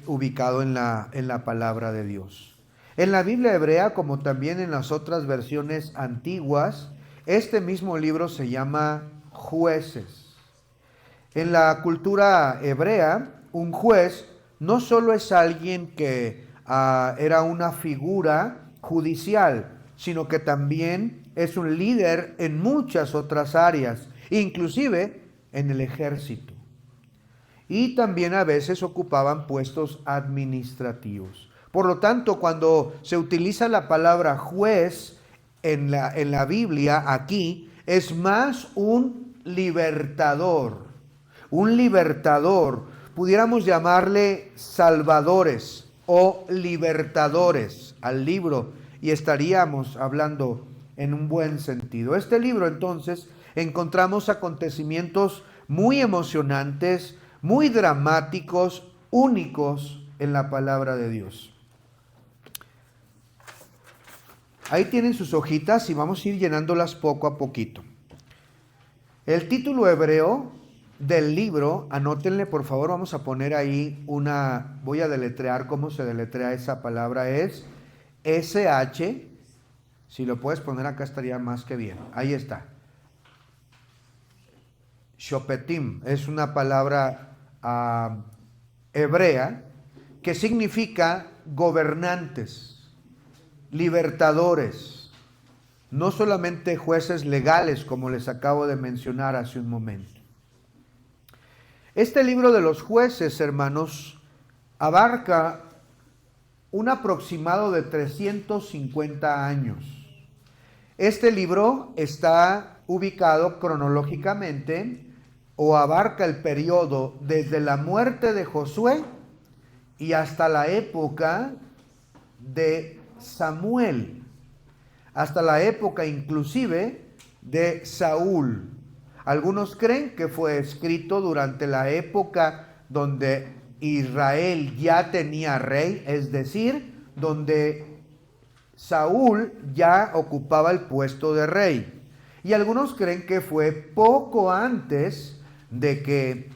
ubicado en la palabra de Dios. En la Biblia hebrea, como también en las otras versiones antiguas, este mismo libro se llama Jueces. En la cultura hebrea, un juez no solo es alguien que era una figura judicial, sino que también es un líder en muchas otras áreas, inclusive en el ejército. Y también a veces ocupaban puestos administrativos. Por lo tanto, cuando se utiliza la palabra juez en la Biblia, aquí, es más un libertador. Un libertador, pudiéramos llamarle salvadores o libertadores al libro, y estaríamos hablando en un buen sentido. Este libro, entonces, encontramos acontecimientos muy emocionantes, muy dramáticos, únicos en la palabra de Dios. Ahí tienen sus hojitas y vamos a ir llenándolas poco a poquito. El título hebreo del libro, anótenle por favor, vamos a poner ahí voy a deletrear cómo se deletrea esa palabra, es SH, si lo puedes poner acá estaría más que bien, ahí está. Shopetim es una palabra hebrea que significa gobernantes, libertadores, no solamente jueces legales como les acabo de mencionar hace un momento. Este libro de los jueces, hermanos, abarca un aproximado de 350 años. Este libro está ubicado cronológicamente o abarca el periodo desde la muerte de Josué y hasta la época de Samuel, hasta la época inclusive de Saúl. Algunos creen que fue escrito durante la época donde Israel ya tenía rey, es decir, donde Saúl ya ocupaba el puesto de rey. Y algunos creen que fue poco antes de que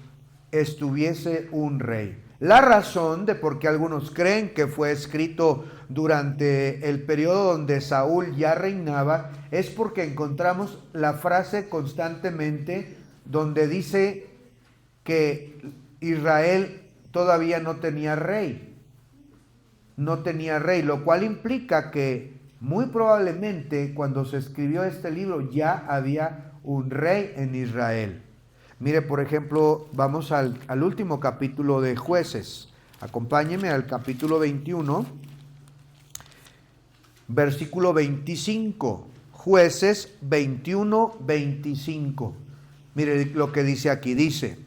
estuviese un rey. La razón de por qué algunos creen que fue escrito durante el periodo donde Saúl ya reinaba es porque encontramos la frase constantemente donde dice que Israel todavía no tenía rey. No tenía rey, lo cual implica que muy probablemente cuando se escribió este libro ya había un rey en Israel. Mire, por ejemplo, vamos al último capítulo de Jueces. Acompáñeme al capítulo 21, versículo 25. Jueces 21, 25. Mire lo que dice aquí. Dice,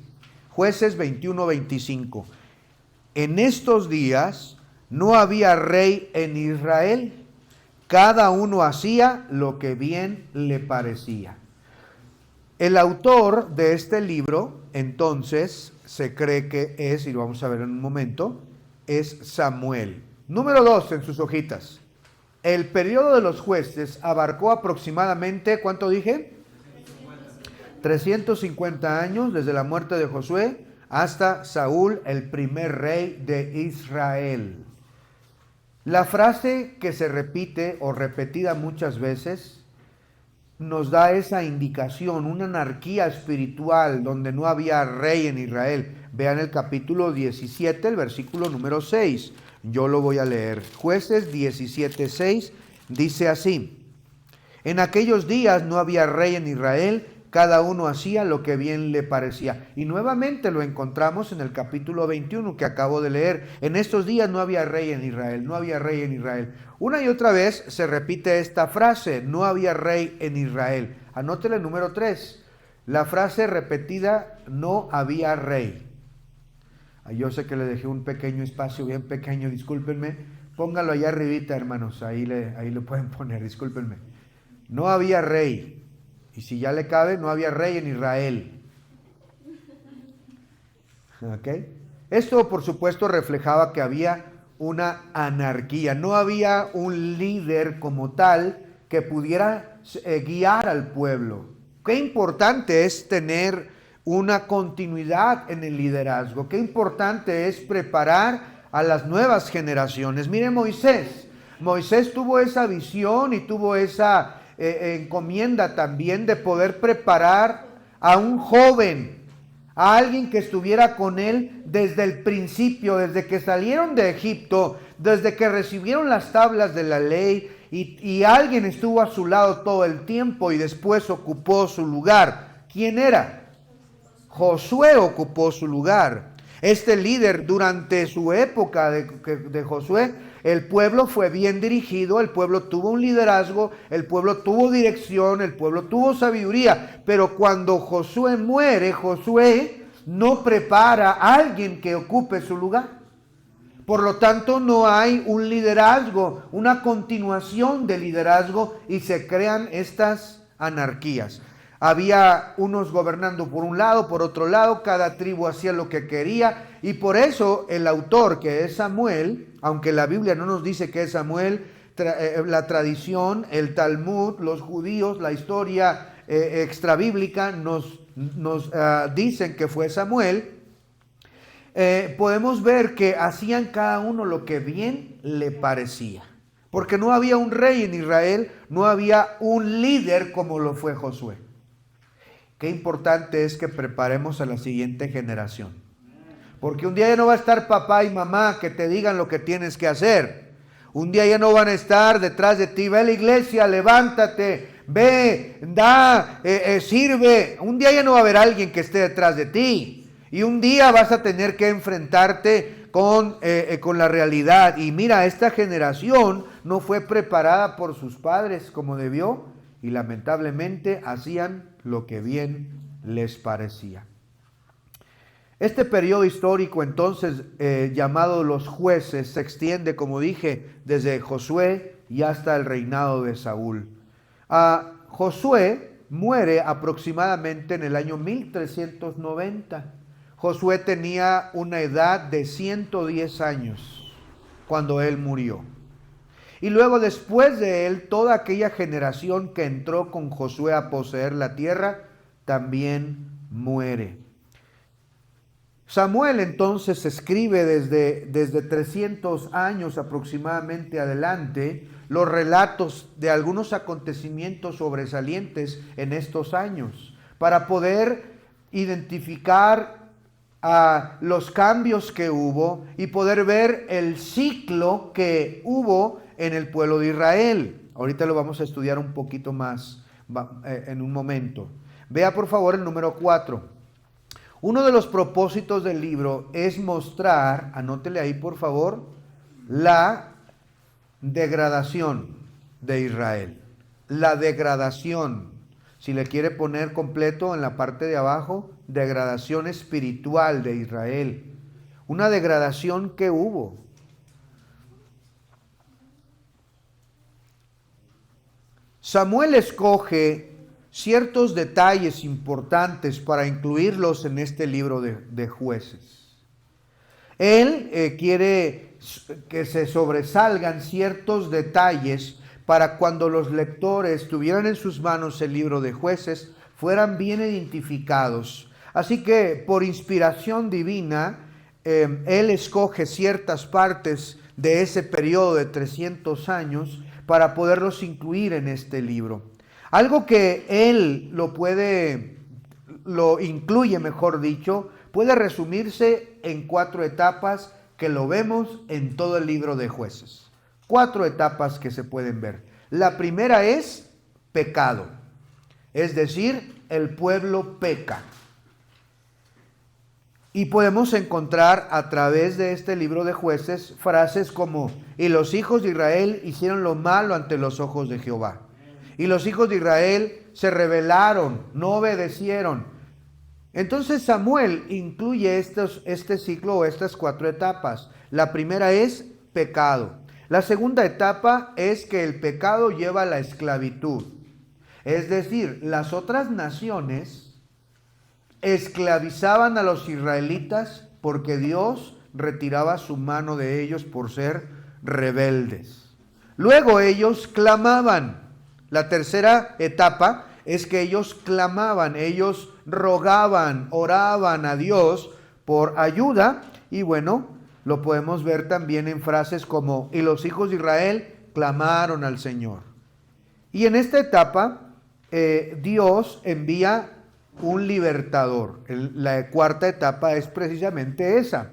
Jueces 21, 25. En estos días no había rey en Israel. Cada uno hacía lo que bien le parecía. El autor de este libro, entonces, se cree que es, y lo vamos a ver en un momento, es Samuel. Número 2 en sus hojitas. El periodo de los jueces abarcó aproximadamente, ¿cuánto dije? 350 años, desde la muerte de Josué hasta Saúl, el primer rey de Israel. La frase que se repite o repetida muchas veces nos da esa indicación, una anarquía espiritual donde no había rey en Israel. Vean el capítulo 17, el versículo número 6. Yo lo voy a leer. Jueces 17, 6 dice así: en aquellos días no había rey en Israel, cada uno hacía lo que bien le parecía. Y nuevamente lo encontramos en el capítulo 21 que acabo de leer. En estos días no había rey en Israel, no había rey en Israel. Una y otra vez se repite esta frase, no había rey en Israel. Anótele el número 3, la frase repetida, no había rey. Yo sé que le dejé un pequeño espacio, bien pequeño, discúlpenme. Póngalo allá arribita, hermanos, ahí lo pueden poner, discúlpenme. No había rey. Y si ya le cabe, no había rey en Israel. ¿Ok? Esto, por supuesto, reflejaba que había una anarquía. No había un líder como tal que pudiera guiar al pueblo. Qué importante es tener una continuidad en el liderazgo. Qué importante es preparar a las nuevas generaciones. Mire Moisés. Moisés tuvo esa visión y tuvo esa encomienda también de poder preparar a un joven, a alguien que estuviera con él desde el principio, desde que salieron de Egipto, desde que recibieron las tablas de la ley, y alguien estuvo a su lado todo el tiempo y después ocupó su lugar. ¿Quién era? Josué ocupó su lugar. Este líder, durante su época de Josué, el pueblo fue bien dirigido, el pueblo tuvo un liderazgo, el pueblo tuvo dirección, el pueblo tuvo sabiduría. Pero cuando Josué muere, Josué no prepara a alguien que ocupe su lugar. Por lo tanto, no hay un liderazgo, una continuación de liderazgo, y se crean estas anarquías. Había unos gobernando por un lado, por otro lado, cada tribu hacía lo que quería, y por eso el autor, que es Samuel, aunque la Biblia no nos dice que es Samuel, la tradición, el Talmud, los judíos, la historia extrabíblica nos dicen que fue Samuel. Podemos ver que hacían cada uno lo que bien le parecía, porque no había un rey en Israel, no había un líder como lo fue Josué. Qué importante es que preparemos a la siguiente generación, porque un día ya no va a estar papá y mamá que te digan lo que tienes que hacer. Un día ya no van a estar detrás de ti: ve a la iglesia, levántate, ve, da, sirve. Un día ya no va a haber alguien que esté detrás de ti. Y un día vas a tener que enfrentarte con la realidad. Y mira, esta generación no fue preparada por sus padres como debió, y lamentablemente hacían lo que bien les parecía. Este periodo histórico entonces llamado los jueces se extiende, como dije, desde Josué y hasta el reinado de Saúl. Josué muere aproximadamente en el año 1390. Josué tenía una edad de 110 años cuando él murió. Y luego, después de él, toda aquella generación que entró con Josué a poseer la tierra también muere. Samuel entonces escribe desde 300 años aproximadamente adelante los relatos de algunos acontecimientos sobresalientes en estos años, para poder identificar los cambios que hubo y poder ver el ciclo que hubo en el pueblo de Israel. Ahorita lo vamos a estudiar un poquito más en un momento. Vea por favor el número 4. Uno de los propósitos del libro es mostrar, anótele ahí por favor, la degradación de Israel. La degradación. Si le quiere poner completo en la parte de abajo, degradación espiritual de Israel. Una degradación que hubo. Samuel escoge ciertos detalles importantes para incluirlos en este libro de Jueces. Él quiere que se sobresalgan ciertos detalles para cuando los lectores tuvieran en sus manos el libro de Jueces, fueran bien identificados. Así que por inspiración divina, él escoge ciertas partes de ese periodo de 300 años para poderlos incluir en este libro. Algo que él lo incluye, mejor dicho, puede resumirse en 4 etapas que lo vemos en todo el libro de Jueces. 4 etapas que se pueden ver. La primera es pecado, es decir, el pueblo peca. Y podemos encontrar a través de este libro de Jueces frases como: y los hijos de Israel hicieron lo malo ante los ojos de Jehová. Y los hijos de Israel se rebelaron, no obedecieron. Entonces Samuel incluye este ciclo o estas 4 etapas. La primera es pecado. La segunda etapa es que el pecado lleva a la esclavitud. Es decir, las otras naciones esclavizaban a los israelitas porque Dios retiraba su mano de ellos por ser rebeldes. Luego ellos clamaban. La tercera etapa es que ellos clamaban, ellos rogaban, oraban a Dios por ayuda. Y bueno, lo podemos ver también en frases como, y los hijos de Israel clamaron al Señor. Y en esta etapa, Dios envía un libertador. La cuarta etapa es precisamente esa,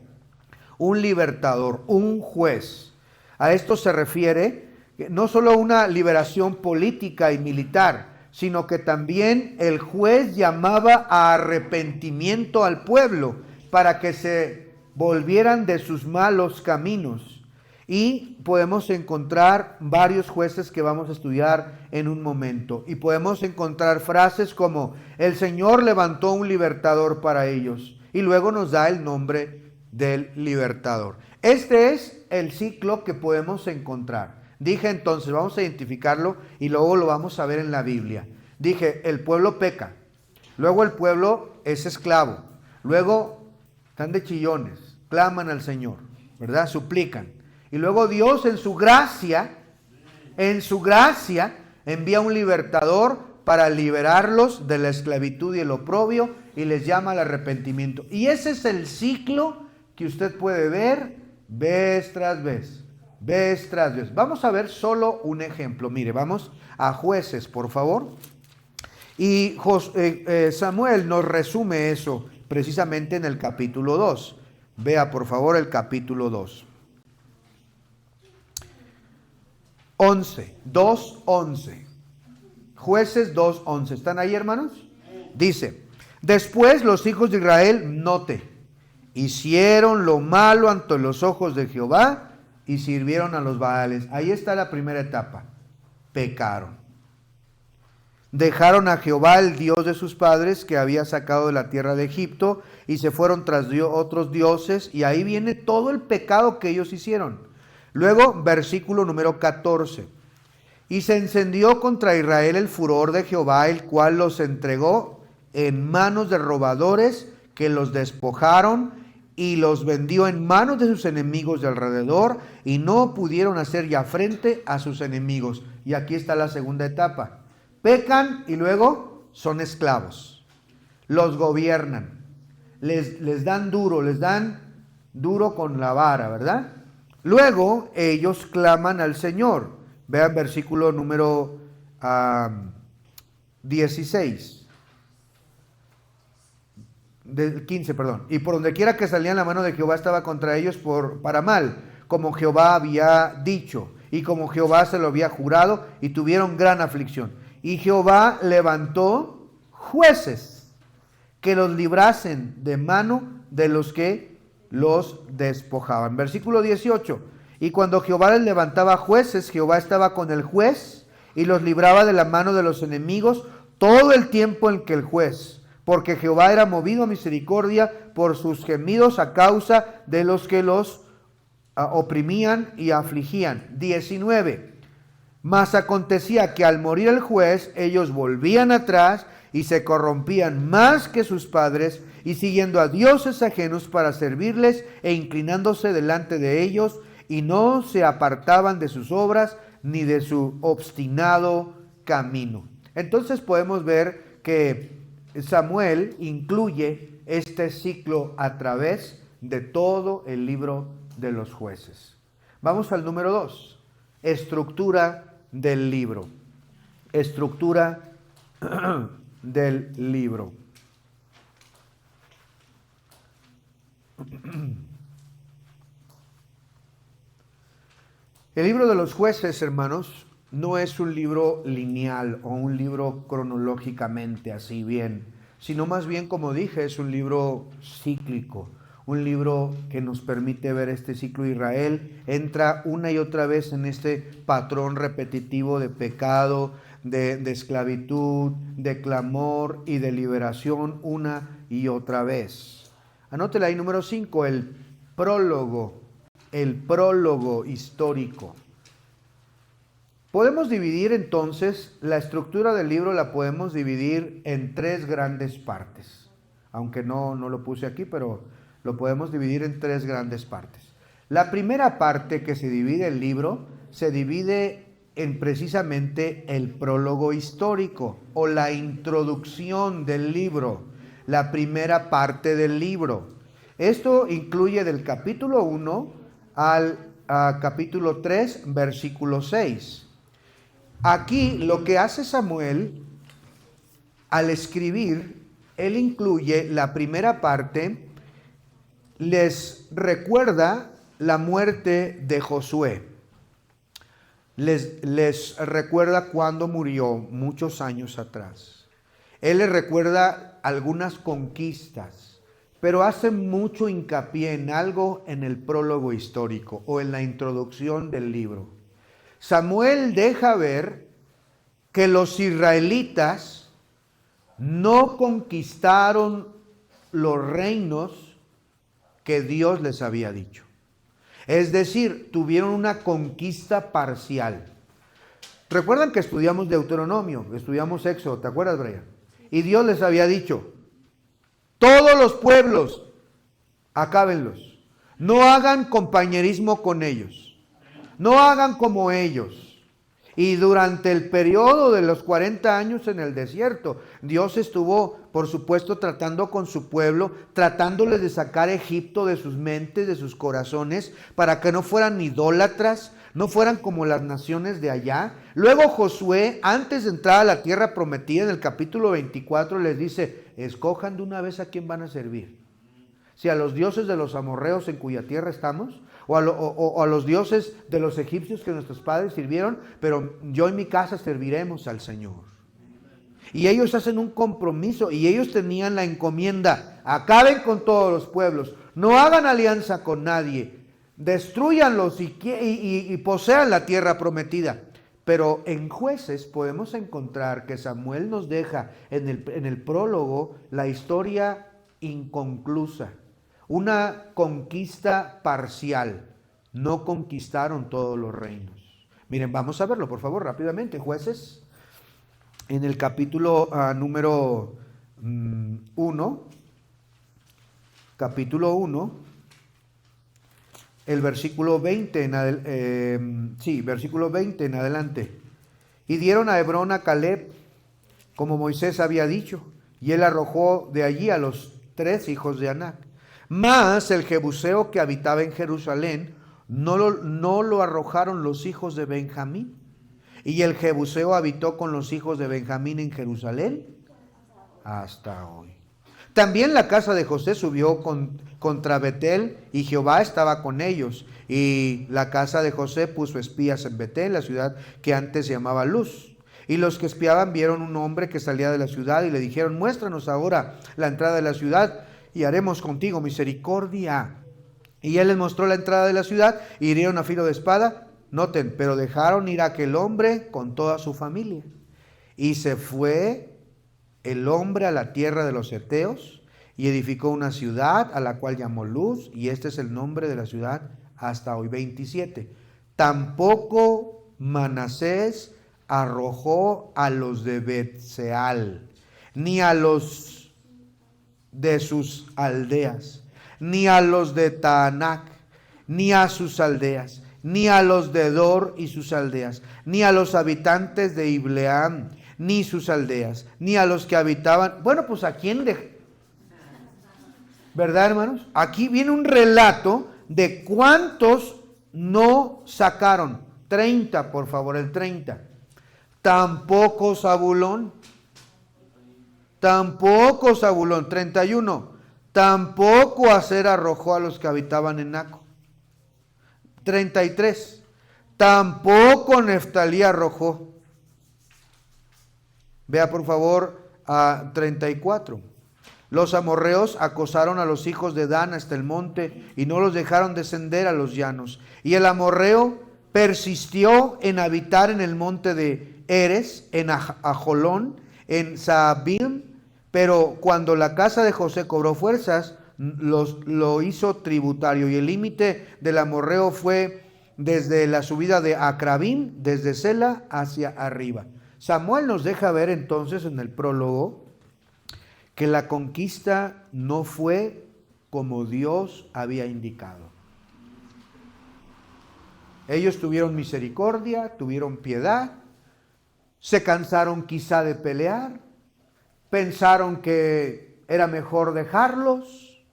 un libertador, un juez. A esto se refiere no solo una liberación política y militar, sino que también el juez llamaba a arrepentimiento al pueblo para que se volvieran de sus malos caminos. Y podemos encontrar varios jueces que vamos a estudiar en un momento. Y podemos encontrar frases como, el Señor levantó un libertador para ellos. Y luego nos da el nombre del libertador. Este es el ciclo que podemos encontrar. Dije entonces, vamos a identificarlo y luego lo vamos a ver en la Biblia. Dije, el pueblo peca. Luego el pueblo es esclavo. Luego están de chillones, claman al Señor, ¿verdad? Suplican. Y luego Dios en su gracia, envía un libertador para liberarlos de la esclavitud y el oprobio y les llama al arrepentimiento. Y ese es el ciclo que usted puede ver vez tras vez, vez tras vez. Vamos a ver solo un ejemplo. Mire, vamos a Jueces, por favor. Y Samuel nos resume eso precisamente en el capítulo 2. Vea, por favor, el capítulo 2. 2:11. Jueces 2:11. ¿Están ahí, hermanos? Dice, después los hijos de Israel, note, hicieron lo malo ante los ojos de Jehová y sirvieron a los Baales. Ahí está la primera etapa. Pecaron. Dejaron a Jehová, el Dios de sus padres, que había sacado de la tierra de Egipto, y se fueron tras otros dioses, y ahí viene todo el pecado que ellos hicieron. Luego, versículo número 14. Y se encendió contra Israel el furor de Jehová, el cual los entregó en manos de robadores que los despojaron y los vendió en manos de sus enemigos de alrededor, y no pudieron hacer ya frente a sus enemigos. Y aquí está la segunda etapa. Pecan y luego son esclavos. Los gobiernan. Les dan duro con la vara, ¿verdad? Luego ellos claman al Señor. Vean versículo número 16. 15, perdón. Y por donde quiera que salían, la mano de Jehová estaba contra ellos para mal, como Jehová había dicho, y como Jehová se lo había jurado, y tuvieron gran aflicción. Y Jehová levantó jueces que los librasen de mano de los que los despojaban. Versículo 18. Y cuando Jehová les levantaba jueces, Jehová estaba con el juez y los libraba de la mano de los enemigos todo el tiempo en que el juez, porque Jehová era movido a misericordia por sus gemidos a causa de los que los oprimían y afligían. 19. Mas acontecía que al morir el juez, ellos volvían atrás y se corrompían más que sus padres, y siguiendo a dioses ajenos para servirles e inclinándose delante de ellos, y no se apartaban de sus obras ni de su obstinado camino. Entonces podemos ver que Samuel incluye este ciclo a través de todo el libro de los jueces. Vamos al número 2, estructura del libro. Estructura del libro. El libro de los jueces, hermanos, no es un libro lineal o un libro cronológicamente así bien, sino más bien, como dije, es un libro cíclico, un libro que nos permite ver este ciclo de Israel. Entra una y otra vez en este patrón repetitivo de pecado, de esclavitud, de clamor y de liberación una y otra vez. Anótela ahí, número 5, el prólogo histórico. Podemos dividir entonces, la estructura del libro la podemos dividir en 3 grandes partes. Aunque no lo puse aquí, pero lo podemos dividir en 3 grandes partes. La primera parte que se divide el libro, se divide en precisamente el prólogo histórico o la introducción del libro. la primera parte del libro. Esto incluye del capítulo 1 al capítulo 3, versículo 6. Aquí lo que hace Samuel al escribir, él incluye la primera parte, les recuerda la muerte de Josué. Les recuerda cuando murió muchos años atrás. Él les recuerda algunas conquistas, pero hace mucho hincapié en algo en el prólogo histórico o en la introducción del libro. Samuel deja ver que los israelitas no conquistaron los reinos que Dios les había dicho. Es decir, tuvieron una conquista parcial. Recuerdan que estudiamos Deuteronomio, estudiamos Éxodo, ¿te acuerdas, Brian? Y Dios les había dicho, todos los pueblos, acábenlos. No hagan compañerismo con ellos. No hagan como ellos. Y durante el periodo de los 40 años en el desierto, Dios estuvo, por supuesto, tratando con su pueblo, tratándoles de sacar Egipto de sus mentes, de sus corazones, para que no fueran idólatras, no fueran como las naciones de allá. Luego Josué, antes de entrar a la tierra prometida, en el capítulo 24, les dice, escojan de una vez a quién van a servir. Si a los dioses de los amorreos en cuya tierra estamos, o a los dioses de los egipcios que nuestros padres sirvieron, pero yo y mi casa serviremos al Señor. Y ellos hacen un compromiso y ellos tenían la encomienda, acaben con todos los pueblos, no hagan alianza con nadie, destruyanlos y posean la tierra prometida. Pero en Jueces podemos encontrar que Samuel nos deja en el prólogo la historia inconclusa. Una conquista parcial. No conquistaron todos los reinos. Miren, vamos a verlo, por favor, rápidamente. Jueces, en el capítulo número 1, capítulo 1, el versículo 20 versículo 20 en adelante. Y dieron a Hebrón a Caleb, como Moisés había dicho, y él arrojó de allí a los 3 hijos de Anac. Mas el jebuseo que habitaba en Jerusalén no lo arrojaron los hijos de Benjamín. Y el jebuseo habitó con los hijos de Benjamín en Jerusalén hasta hoy. También la casa de José subió contra Betel, y Jehová estaba con ellos. Y la casa de José puso espías en Betel, la ciudad que antes se llamaba Luz. Y los que espiaban vieron un hombre que salía de la ciudad y le dijeron, muéstranos ahora la entrada de la ciudad y haremos contigo misericordia. Y él les mostró la entrada de la ciudad y hirieron a filo de espada. Noten, pero dejaron ir a aquel hombre con toda su familia. Y se fue el hombre a la tierra de los heteos y edificó una ciudad a la cual llamó Luz, y este es el nombre de la ciudad hasta hoy. 27. Tampoco Manasés arrojó a los de Bet-Seal, ni a los de sus aldeas, ni a los de Taanac, ni a sus aldeas, ni a los de Dor y sus aldeas, ni a los habitantes de Ibleam, ni sus aldeas, ni a los que habitaban. Bueno, pues ¿a quién ¿verdad, hermanos? Aquí viene un relato de cuántos no sacaron. 30, por favor, el 30. Tampoco Zabulón. 31. Tampoco Aser arrojó a los que habitaban en Naco. 33. Tampoco Neftalí arrojó. Vea por favor a 34. Los amorreos acosaron a los hijos de Dan hasta el monte y no los dejaron descender a los llanos. Y el amorreo persistió en habitar en el monte de Eres, en Ajolón, en Saabim, pero cuando la casa de José cobró fuerzas, lo hizo tributario. Y el límite del amorreo fue desde la subida de Acrabim, desde Sela hacia arriba. Samuel nos deja ver entonces en el prólogo que la conquista no fue como Dios había indicado. Ellos tuvieron misericordia, tuvieron piedad, se cansaron quizá de pelear, pensaron que era mejor dejarlos.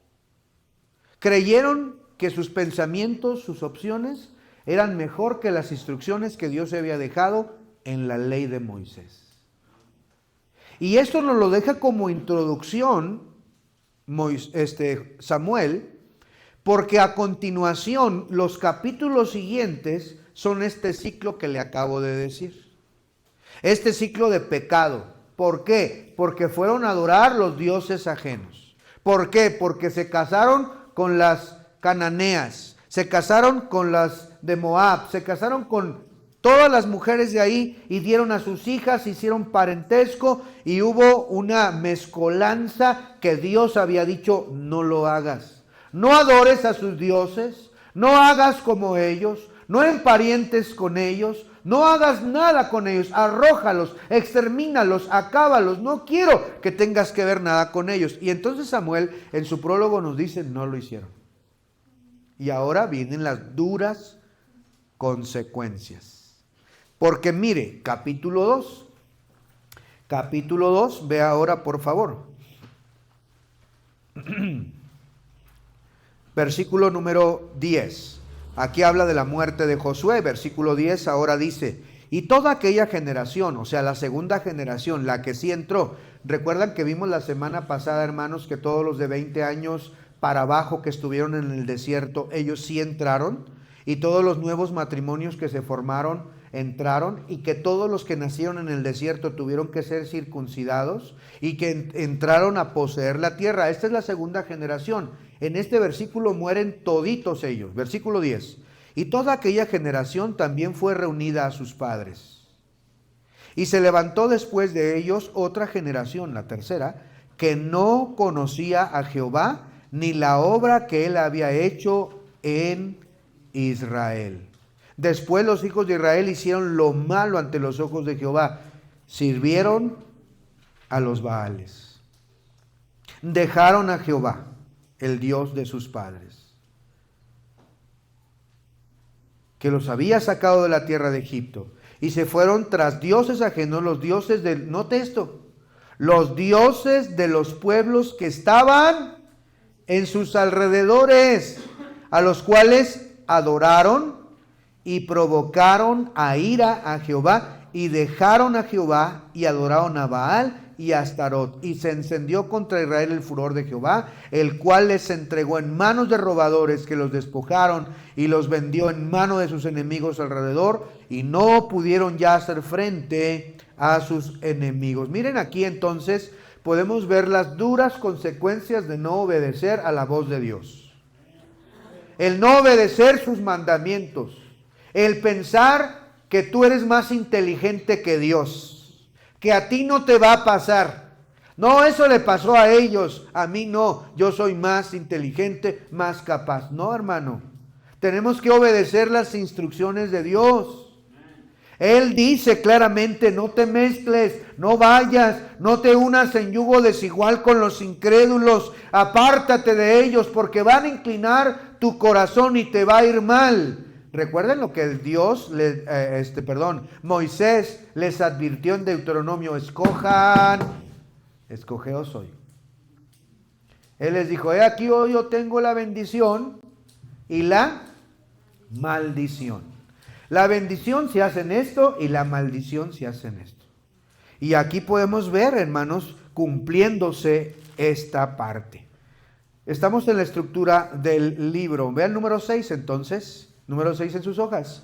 Creyeron que sus pensamientos, sus opciones, eran mejor que las instrucciones que Dios había dejado en la ley de Moisés. Y esto nos lo deja como introducción Samuel, porque a continuación los capítulos siguientes son este ciclo que le acabo de decir. Este ciclo de pecado. ¿Por qué? Porque fueron a adorar los dioses ajenos. ¿Por qué? Porque se casaron con las cananeas, se casaron con las de Moab, se casaron con todas las mujeres de ahí y dieron a sus hijas, hicieron parentesco y hubo una mezcolanza que Dios había dicho: no lo hagas. No adores a sus dioses, no hagas como ellos, no emparentes con ellos, no hagas nada con ellos, arrójalos, extermínalos, acábalos, no quiero que tengas que ver nada con ellos. Y entonces Samuel en su prólogo nos dice: no lo hicieron. Y ahora vienen las duras consecuencias. Porque mire, capítulo 2. Capítulo 2, ve ahora por favor. Versículo número 10. Aquí habla de la muerte de Josué. Versículo 10 ahora dice: y toda aquella generación, o sea, la segunda generación, la que sí entró. Recuerdan que vimos la semana pasada, hermanos, que todos los de 20 años para abajo que estuvieron en el desierto, ellos sí entraron. Y todos los nuevos matrimonios que se formaron, entraron. Y que todos los que nacieron en el desierto tuvieron que ser circuncidados. Y que entraron a poseer la tierra. Esta es la segunda generación. En este versículo mueren toditos ellos. Versículo 10. Y toda aquella generación también fue reunida a sus padres. Y se levantó después de ellos otra generación, la tercera, que no conocía a Jehová, ni la obra que él había hecho en Israel. Después los hijos de Israel hicieron lo malo ante los ojos de Jehová. Sirvieron a los Baales. Dejaron a Jehová, el Dios de sus padres, que los había sacado de la tierra de Egipto, y se fueron tras dioses ajenos, los dioses del, note esto, los dioses de los pueblos que estaban en sus alrededores, a los cuales adoraron y provocaron a ira a Jehová, y dejaron a Jehová y adoraron a Baal y a Astarot. Y se encendió contra Israel el furor de Jehová, el cual les entregó en manos de robadores que los despojaron y los vendió en mano de sus enemigos alrededor, y no pudieron ya hacer frente a sus enemigos. Miren aquí entonces podemos ver las duras consecuencias de no obedecer a la voz de Dios. El no obedecer sus mandamientos. El pensar que tú eres más inteligente que Dios. Que a ti no te va a pasar. No, eso le pasó a ellos. A mí no. Yo soy más inteligente, más capaz. No, hermano. Tenemos que obedecer las instrucciones de Dios. Él dice claramente: no te mezcles, no vayas, no te unas en yugo desigual con los incrédulos, apártate de ellos porque van a inclinar tu corazón y te va a ir mal. Recuerden lo que Moisés les advirtió en Deuteronomio: escogeos hoy. Él les dijo: he aquí hoy yo tengo la bendición y la maldición. La bendición se hace en esto y la maldición se hace en esto. Y aquí podemos ver, hermanos, cumpliéndose esta parte. Estamos en la estructura del libro. Vean número 6 entonces. Número 6 en sus hojas.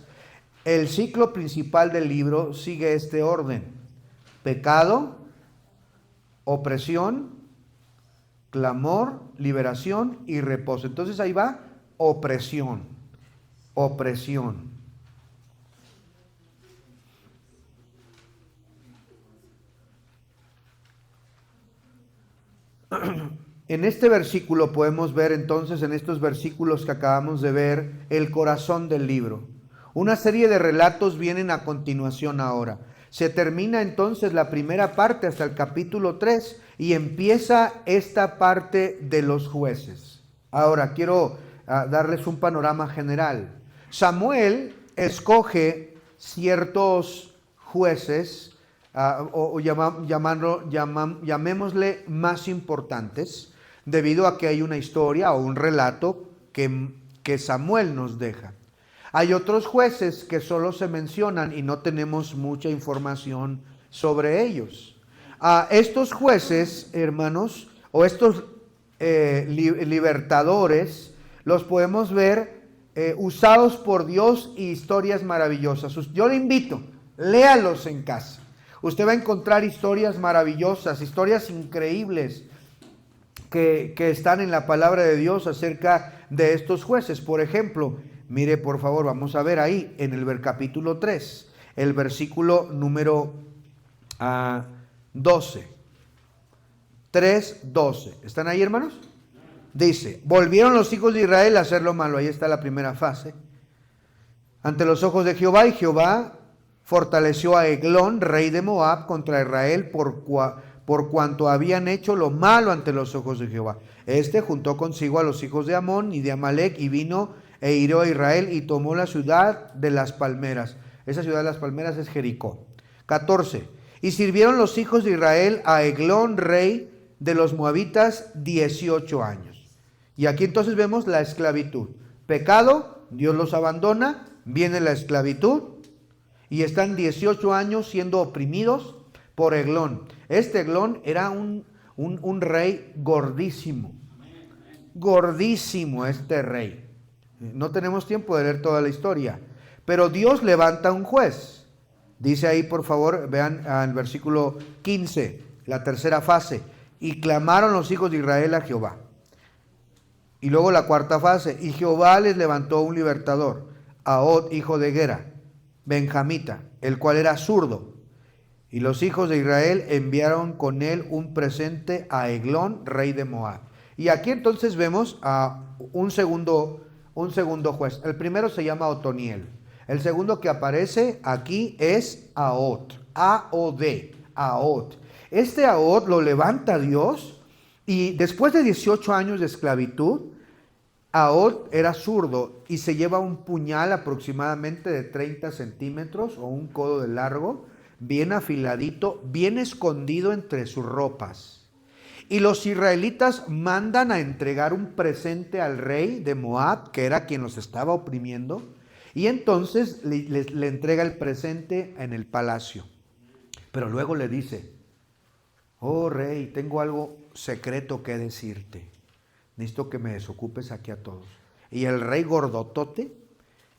El ciclo principal del libro sigue este orden: pecado, opresión, clamor, liberación y reposo. Entonces ahí va opresión. Opresión. En este versículo podemos ver entonces, en estos versículos que acabamos de ver, el corazón del libro. Una serie de relatos vienen a continuación ahora. Se termina entonces la primera parte hasta el capítulo 3 y empieza esta parte de los jueces. Ahora quiero darles un panorama general. Samuel escoge ciertos jueces llamémosle más importantes, debido a que hay una historia o un relato que Samuel nos deja. Hay otros jueces que solo se mencionan y no tenemos mucha información sobre ellos. Estos jueces, hermanos, o estos libertadores, los podemos ver usados por Dios y historias maravillosas. Yo le invito, léalos en casa. Usted va a encontrar historias maravillosas, historias increíbles que están en la palabra de Dios acerca de estos jueces. Por ejemplo, mire por favor, vamos a ver ahí en el capítulo 3, el versículo número 12. 3:12. ¿Están ahí, hermanos? Dice, volvieron los hijos de Israel a hacer lo malo. Ahí está la primera fase. Ante los ojos de Jehová, y Jehová fortaleció a Eglón, rey de Moab, contra Israel por cuanto habían hecho lo malo ante los ojos de Jehová. Este juntó consigo a los hijos de Amón y de Amalec y vino e hirió a Israel y tomó la ciudad de las palmeras. Esa ciudad de las palmeras es Jericó. 14. Y sirvieron los hijos de Israel a Eglón, rey de los moabitas, 18 años. Y aquí entonces vemos la esclavitud. Pecado, Dios los abandona, viene la esclavitud y están 18 años siendo oprimidos por Eglón. Este Eglón era un rey gordísimo. Gordísimo este rey. No tenemos tiempo de leer toda la historia. Pero Dios levanta un juez. Dice ahí, por favor, vean al versículo 15, la tercera fase. Y clamaron los hijos de Israel a Jehová. Y luego la cuarta fase. Y Jehová les levantó un libertador, Ahod, hijo de Gera, benjamita, el cual era zurdo. Y los hijos de Israel enviaron con él un presente a Eglón, rey de Moab. Y aquí entonces vemos a un segundo juez. El primero se llama Otoniel. El segundo que aparece aquí es Ahod. A-O-D. Ahod. Este Ahod lo levanta Dios y después de 18 años de esclavitud, Ahod era zurdo y se lleva un puñal aproximadamente de 30 centímetros o un codo de largo, bien afiladito, bien escondido entre sus ropas. Y los israelitas mandan a entregar un presente al rey de Moab, que era quien los estaba oprimiendo, y entonces le entrega el presente en el palacio. Pero luego le dice, oh rey, tengo algo secreto que decirte. Necesito que me desocupes aquí a todos. Y el rey gordotote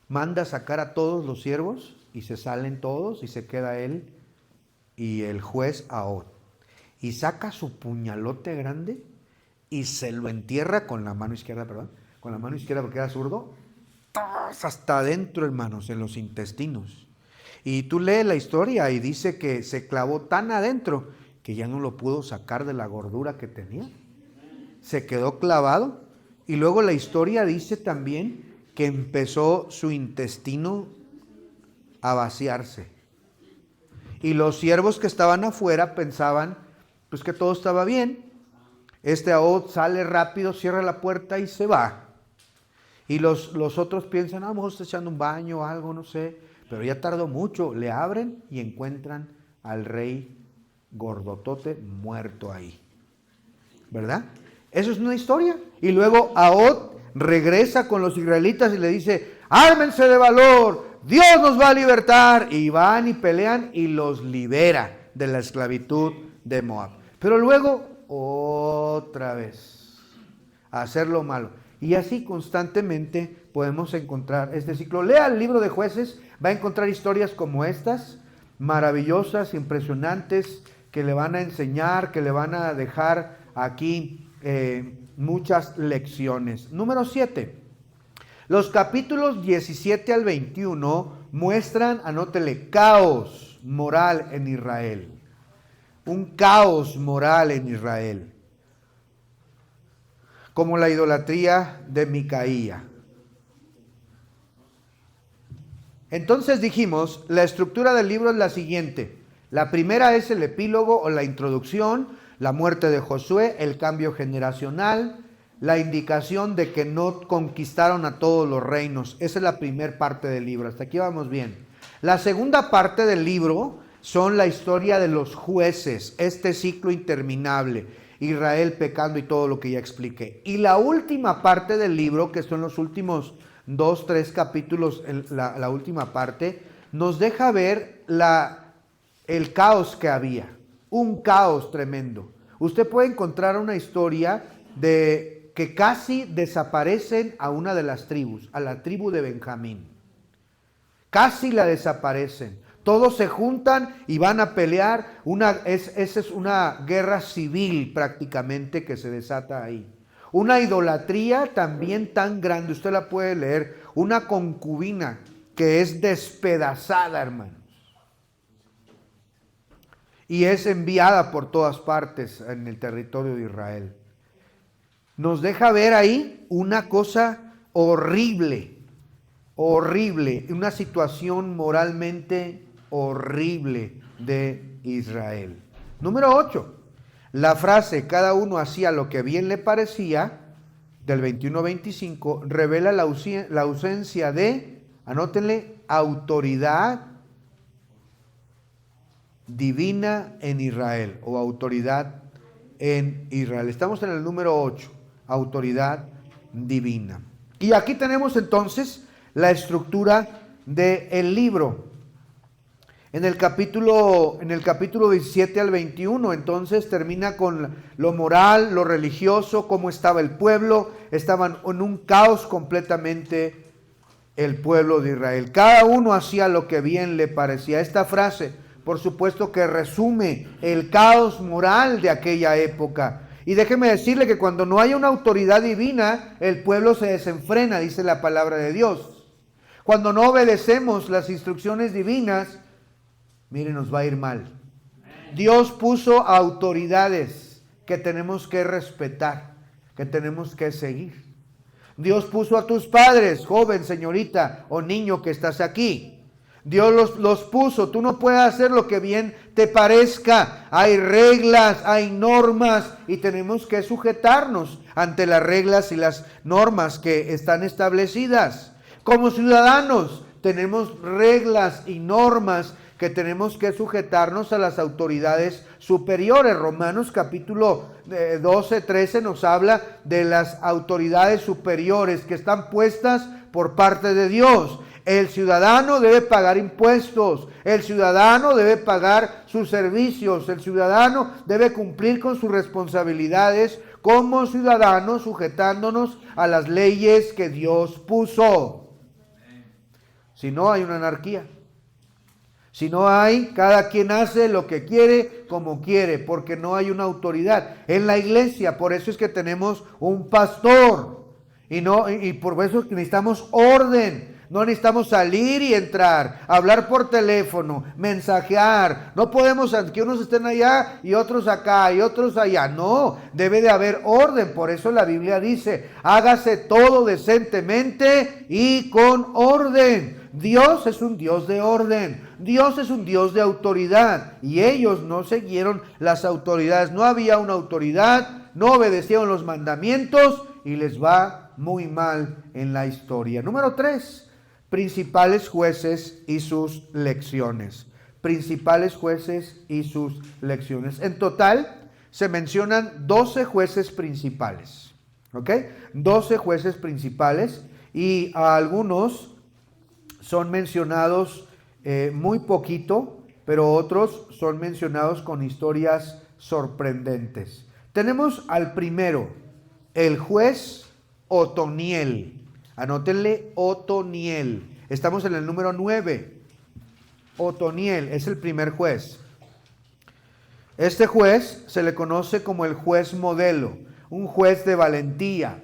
manda sacar a todos los siervos y se salen todos y se queda él y el juez Ahod. Y saca su puñalote grande y se lo entierra con la mano izquierda, con la mano izquierda porque era zurdo, hasta adentro, hermanos, en los intestinos. Y tú lees la historia y dice que se clavó tan adentro que ya no lo pudo sacar de la gordura que tenía. Se quedó clavado. Y luego la historia dice también que empezó su intestino a vaciarse. Y los siervos que estaban afuera pensaban pues que todo estaba bien. Este Ahod sale rápido, cierra la puerta y se va. Y los otros piensan, a lo mejor está echando un baño o algo, no sé. Pero ya tardó mucho. Le abren y encuentran al rey gordotote muerto ahí. ¿Verdad? Eso es una historia. Y luego Ahod regresa con los israelitas y le dice, ármense de valor, Dios nos va a libertar. Y van y pelean y los libera de la esclavitud de Moab. Pero luego otra vez a hacer lo malo. Y así constantemente podemos encontrar este ciclo. Lea el libro de Jueces, va a encontrar historias como estas, maravillosas, impresionantes, que le van a enseñar, que le van a dejar aquí muchas lecciones. Número 7. Los capítulos 17 al 21 muestran, anótele, caos moral en Israel. Un caos moral en Israel. Como la idolatría de Micaía. Entonces dijimos, la estructura del libro es la siguiente. La primera es el epílogo o la introducción, la muerte de Josué, el cambio generacional, la indicación de que no conquistaron a todos los reinos. Esa es la primera parte del libro. Hasta aquí vamos bien. La segunda parte del libro son la historia de los jueces, este ciclo interminable, Israel pecando y todo lo que ya expliqué. Y la última parte del libro, que son los últimos 2, 3 capítulos, la última parte, nos deja ver el caos que había, un caos tremendo. Usted puede encontrar una historia de que casi desaparecen a una de las tribus, a la tribu de Benjamín. Casi la desaparecen. Todos se juntan y van a pelear. Esa es una guerra civil prácticamente que se desata ahí. Una idolatría también tan grande, usted la puede leer, una concubina que es despedazada, hermanos. Y es enviada por todas partes en el territorio de Israel. Nos deja ver ahí una cosa horrible, horrible, una situación moralmente horrible de Israel. Número 8. La frase, cada uno hacía lo que bien le parecía, del 21-25, revela la ausencia de, anótenle, autoridad divina en Israel, o autoridad en Israel. Estamos en el número 8, autoridad divina. Y aquí tenemos entonces la estructura del libro. En el capítulo 17 al 21, entonces termina con lo moral, lo religioso, cómo estaba el pueblo. Estaban en un caos completamente el pueblo de Israel. Cada uno hacía lo que bien le parecía. Esta frase, por supuesto, que resume el caos moral de aquella época. Y déjeme decirle que cuando no hay una autoridad divina, el pueblo se desenfrena, dice la palabra de Dios. Cuando no obedecemos las instrucciones divinas, mire, nos va a ir mal. Dios puso autoridades que tenemos que respetar, que tenemos que seguir. Dios puso a tus padres, joven, señorita o niño que estás aquí. Dios los puso. Tú no puedes hacer lo que bien te parezca. Hay reglas, hay normas y tenemos que sujetarnos ante las reglas y las normas que están establecidas. Como ciudadanos tenemos reglas y normas que tenemos que sujetarnos a las autoridades superiores. Romanos capítulo 12, 13 nos habla de las autoridades superiores que están puestas por parte de Dios. El ciudadano debe pagar impuestos, el ciudadano debe pagar sus servicios, el ciudadano debe cumplir con sus responsabilidades como ciudadano, sujetándonos a las leyes que Dios puso. Si no, hay una anarquía. Si no hay, cada quien hace lo que quiere, como quiere, porque no hay una autoridad en la iglesia. Por eso es que tenemos un pastor y por eso necesitamos orden. No necesitamos salir y entrar, hablar por teléfono, mensajear. No podemos que unos estén allá y otros acá y otros allá. No, debe de haber orden. Por eso la Biblia dice, hágase todo decentemente y con orden. Dios es un Dios de orden. Dios es un Dios de autoridad. Y ellos no siguieron las autoridades. No había una autoridad, no obedecieron los mandamientos y les va muy mal en la historia. Número 3. Principales jueces y sus lecciones. Principales jueces y sus lecciones. En total se mencionan 12 jueces principales. ¿Ok? 12 jueces principales y algunos son mencionados muy poquito, pero otros son mencionados con historias sorprendentes. Tenemos al primero, el juez Otoniel. Anótenle Otoniel. Estamos en el número 9. Otoniel es el primer juez. Este juez se le conoce como el juez modelo, un juez de valentía,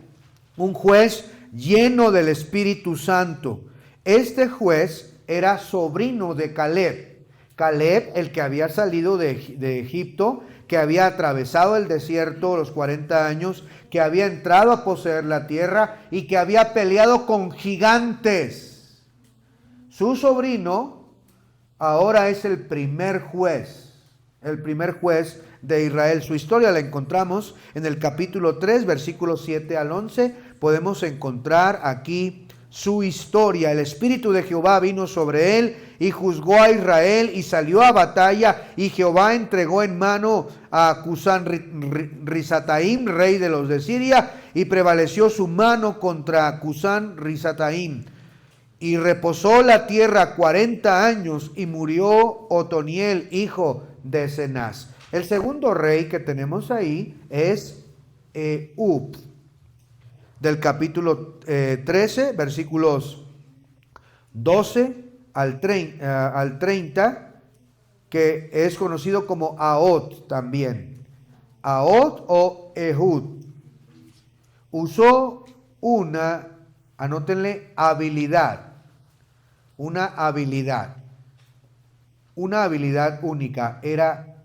un juez lleno del Espíritu Santo. Este juez era sobrino de Caleb. Caleb, el que había salido de Egipto, que había atravesado el desierto los 40 años, que había entrado a poseer la tierra y que había peleado con gigantes. Su sobrino ahora es el primer juez de Israel. Su historia la encontramos en el capítulo 3, versículos 7 al 11. Podemos encontrar aquí su historia. El Espíritu de Jehová vino sobre él y juzgó a Israel y salió a batalla, y Jehová entregó en mano a Cusán Risataim, rey de los de Siria, y prevaleció su mano contra Cusán Risataim. Y reposó la tierra 40 años y murió Otoniel, hijo de Cenaz. El segundo rey que tenemos ahí es Ehud, del capítulo 13, versículos 12 al 30, que es conocido como Ahod también. Ahod o Ehud. Usó una, anótenle, habilidad. Una habilidad única, era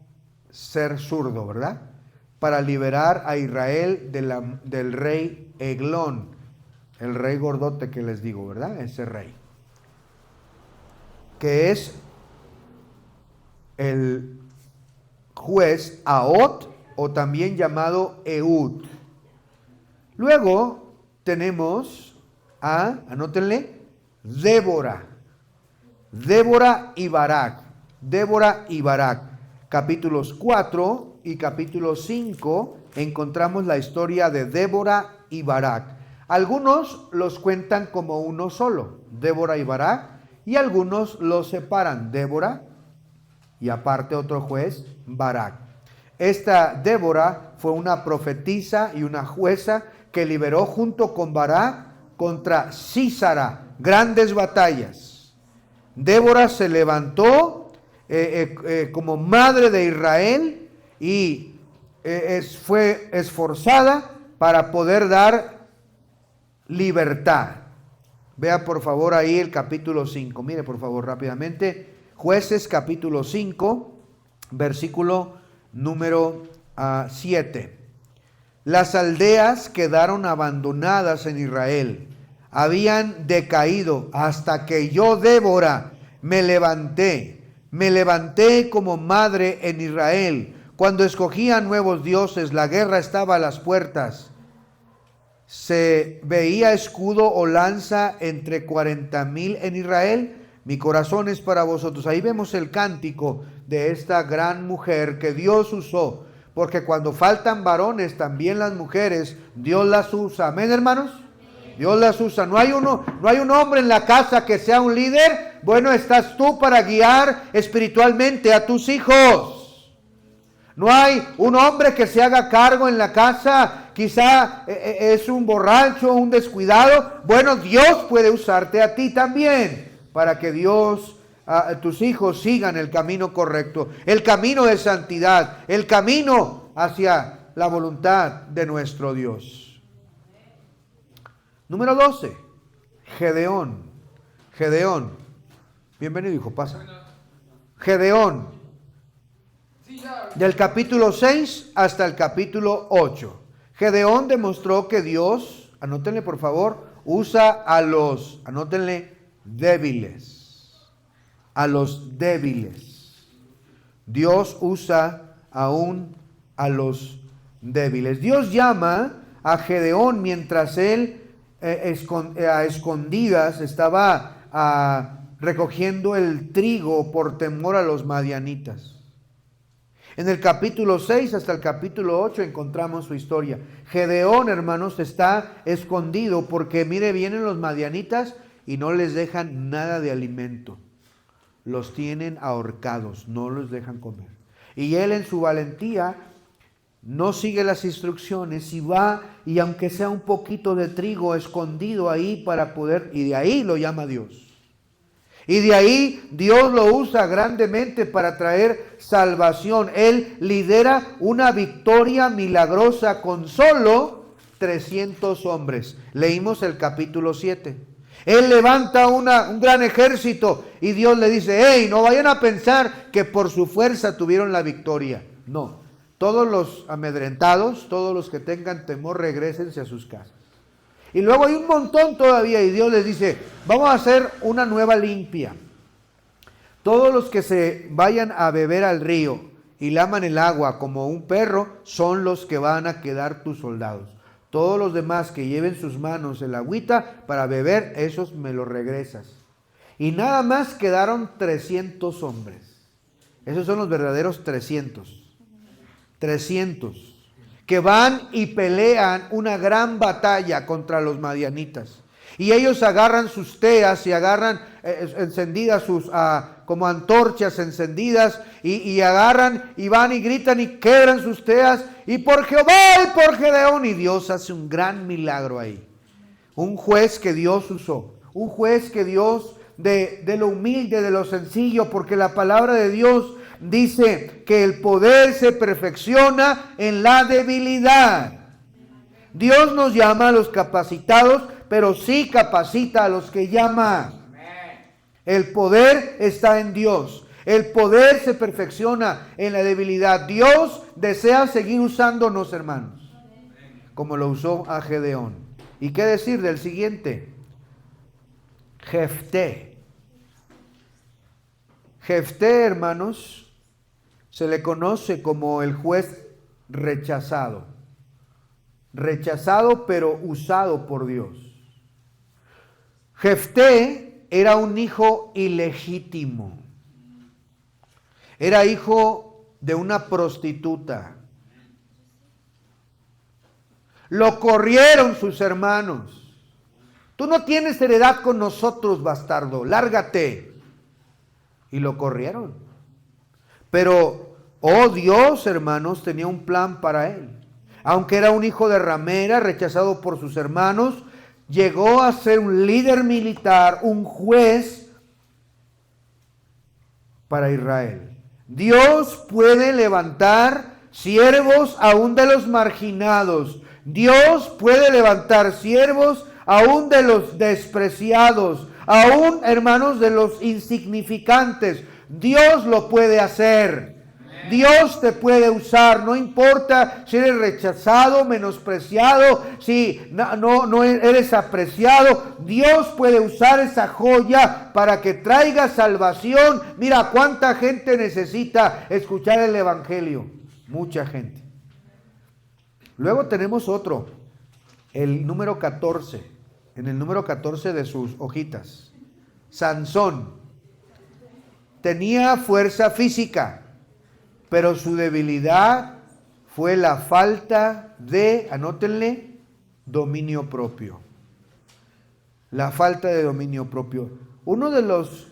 ser zurdo, ¿verdad? Para liberar a Israel del rey Eglón, el rey gordote que les digo, ¿verdad? Ese rey, que es el juez Ahod, o también llamado Ehud. Luego tenemos a, anótenle, Débora y Barak. Débora y Barak. Capítulos 4 y capítulo 5 encontramos la historia de Débora y Barak. Algunos los cuentan como uno solo, Débora y Barak, y algunos los separan, Débora y aparte otro juez, Barak. Esta Débora fue una profetisa y una jueza que liberó junto con Barak contra Sísara grandes batallas. Débora se levantó como madre de Israel y fue esforzada para poder dar libertad. Vea por favor ahí el capítulo 5. Mire por favor rápidamente. Jueces capítulo 5, versículo número 7. Las aldeas quedaron abandonadas en Israel. Habían decaído hasta que yo, Débora, me levanté como madre en Israel. Cuando escogían nuevos dioses, la guerra estaba a las puertas. Se veía escudo o lanza entre 40,000 en Israel. Mi corazón es para vosotros. Ahí vemos el cántico de esta gran mujer que Dios usó. Porque cuando faltan varones, también las mujeres, Dios las usa. Amén, hermanos. Dios las usa. No hay un hombre en la casa que sea un líder. Bueno, estás tú para guiar espiritualmente a tus hijos. No hay un hombre que se haga cargo en la casa. Quizá es un borracho, un descuidado. Bueno, Dios puede usarte a ti también para que tus hijos sigan el camino correcto, el camino de santidad, el camino hacia la voluntad de nuestro Dios. Número 12, Gedeón. Bienvenido, hijo, pasa. Gedeón, del capítulo 6 hasta el capítulo 8. Gedeón demostró que Dios, anótenle por favor, usa a los, anótenle, débiles. A los débiles. Dios usa aún a los débiles. Dios llama a Gedeón mientras él a escondidas estaba recogiendo el trigo por temor a los madianitas. En el capítulo 6 hasta el capítulo 8 encontramos su historia. Gedeón, hermanos, está escondido porque, mire, vienen los madianitas y no les dejan nada de alimento. Los tienen ahorcados, no los dejan comer. Y él en su valentía no sigue las instrucciones y va, y aunque sea un poquito de trigo escondido ahí para poder, y de ahí lo llama Dios. Y de ahí Dios lo usa grandemente para traer salvación. Él lidera una victoria milagrosa con solo 300 hombres. Leímos el capítulo 7. Él levanta un gran ejército y Dios le dice, hey, no vayan a pensar que por su fuerza tuvieron la victoria. No, todos los amedrentados, todos los que tengan temor, regrésense a sus casas. Y luego hay un montón todavía y Dios les dice, vamos a hacer una nueva limpia. Todos los que se vayan a beber al río y laman el agua como un perro son los que van a quedar tus soldados. Todos los demás que lleven sus manos el agüita para beber, esos me los regresas. Y nada más quedaron 300 hombres. Esos son los verdaderos 300. 300. Que van y pelean una gran batalla contra los madianitas. Y ellos agarran sus teas y agarran encendidas sus como antorchas encendidas y agarran y van y gritan y quebran sus teas y por Jehová y por Gedeón, y Dios hace un gran milagro ahí. Un juez que Dios usó, un juez que Dios de lo humilde, de lo sencillo, porque la palabra de Dios dice que el poder se perfecciona en la debilidad. Dios nos llama a los capacitados, pero sí capacita a los que llama. El poder está en Dios. El poder se perfecciona en la debilidad. Dios desea seguir usándonos, hermanos, como lo usó a Gedeón. ¿Y qué decir del siguiente? Jefté. Jefté, hermanos, se le conoce como el juez rechazado. Rechazado, pero usado por Dios. Jefté era un hijo ilegítimo. Era hijo de una prostituta. Lo corrieron sus hermanos. Tú no tienes heredad con nosotros, bastardo, lárgate. Y lo corrieron. Pero, oh Dios, hermanos, tenía un plan para él. Aunque era un hijo de ramera, rechazado por sus hermanos, llegó a ser un líder militar, un juez para Israel. Dios puede levantar siervos aún de los marginados. Dios puede levantar siervos aún de los despreciados, aún, hermanos, de los insignificantes. Dios lo puede hacer. Dios te puede usar, no importa si eres rechazado, menospreciado, si no eres apreciado. Dios puede usar esa joya para que traiga salvación. Mira cuánta gente necesita escuchar el evangelio. Mucha gente. Luego tenemos otro, el número 14, en el número 14 de sus hojitas. Sansón. Tenía fuerza física, pero su debilidad fue la falta de, anótenle, dominio propio. La falta de dominio propio. Uno de los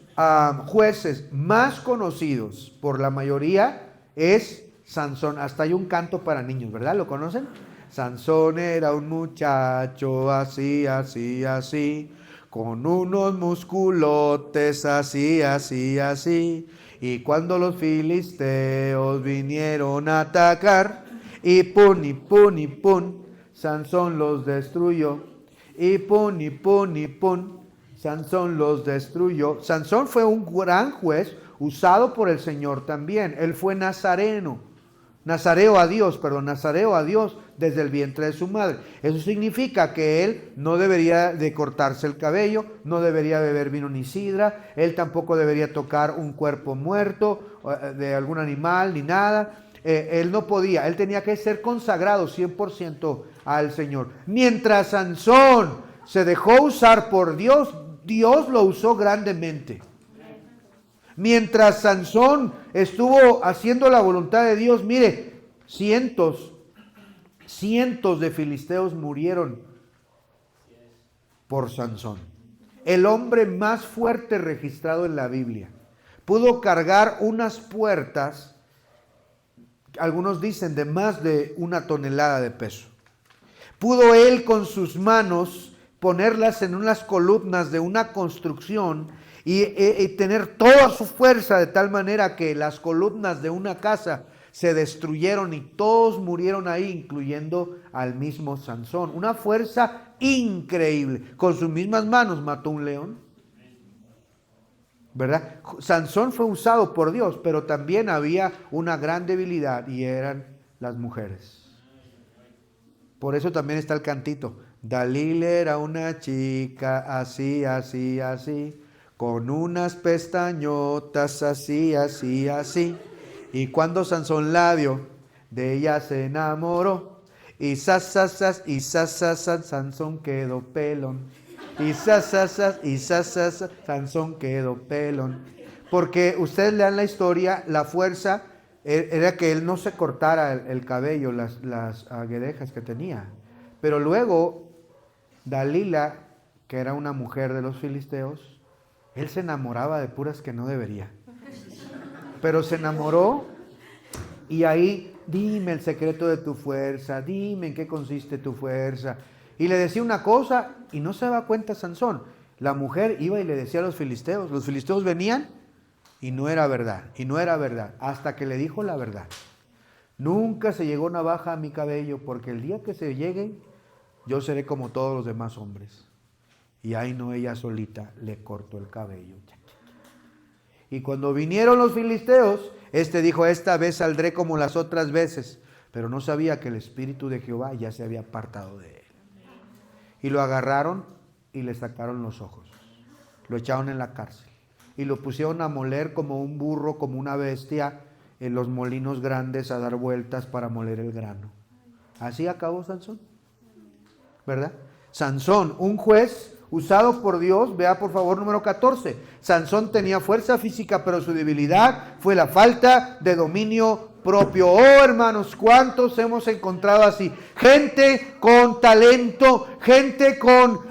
jueces más conocidos por la mayoría es Sansón. Hasta hay un canto para niños, ¿verdad? ¿Lo conocen? Sansón era un muchacho así, así, así, con unos musculotes así, así, así. Y cuando los filisteos vinieron a atacar, y pun, Sansón los destruyó. Y pun, Sansón los destruyó. Sansón fue un gran juez usado por el Señor también. Él fue nazareo a Dios desde el vientre de su madre. Eso significa que él no debería de cortarse el cabello, no debería beber vino ni sidra, él tampoco debería tocar un cuerpo muerto de algún animal ni nada. Él no podía, él tenía que ser consagrado 100% al Señor. Mientras Sansón se dejó usar por Dios, Dios lo usó grandemente. Mientras Sansón estuvo haciendo la voluntad de Dios, mire, cientos de filisteos murieron por Sansón. El hombre más fuerte registrado en la Biblia. Pudo cargar unas puertas, algunos dicen de más de 1 tonelada de peso. Pudo él con sus manos ponerlas en unas columnas de una construcción y tener toda su fuerza de tal manera que las columnas de una casa se destruyeron y todos murieron ahí, incluyendo al mismo Sansón. Una fuerza increíble. Con sus mismas manos mató un león. ¿Verdad? Sansón fue usado por Dios, pero también había una gran debilidad y eran las mujeres. Por eso también está el cantito. Dalila era una chica así, así, así, con unas pestañotas así, así, así. Y cuando Sansón la vio, de ella se enamoró. Y Sansón quedó pelón. y Sansón quedó pelón. Porque ustedes lean la historia, la fuerza era que él no se cortara el cabello, las guedejas que tenía. Pero luego, Dalila, que era una mujer de los filisteos, él se enamoraba de puras que no debería. Pero se enamoró y ahí, dime el secreto de tu fuerza, dime en qué consiste tu fuerza. Y le decía una cosa y no se daba cuenta Sansón. La mujer iba y le decía a los filisteos venían y no era verdad, hasta que le dijo la verdad. Nunca se llegó navaja a mi cabello, porque el día que se llegue, yo seré como todos los demás hombres. Y ahí no, ella solita le cortó el cabello. Y cuando vinieron los filisteos, dijo, esta vez saldré como las otras veces. Pero no sabía que el Espíritu de Jehová ya se había apartado de él. Y lo agarraron y le sacaron los ojos. Lo echaron en la cárcel. Y lo pusieron a moler como un burro, como una bestia, en los molinos grandes a dar vueltas para moler el grano. Así acabó Sansón, ¿verdad? Sansón, un juez usado por Dios. Vea por favor número 14. Sansón tenía fuerza física, pero su debilidad fue la falta de dominio propio. Oh hermanos, ¿cuántos hemos encontrado así? Gente con talento, gente con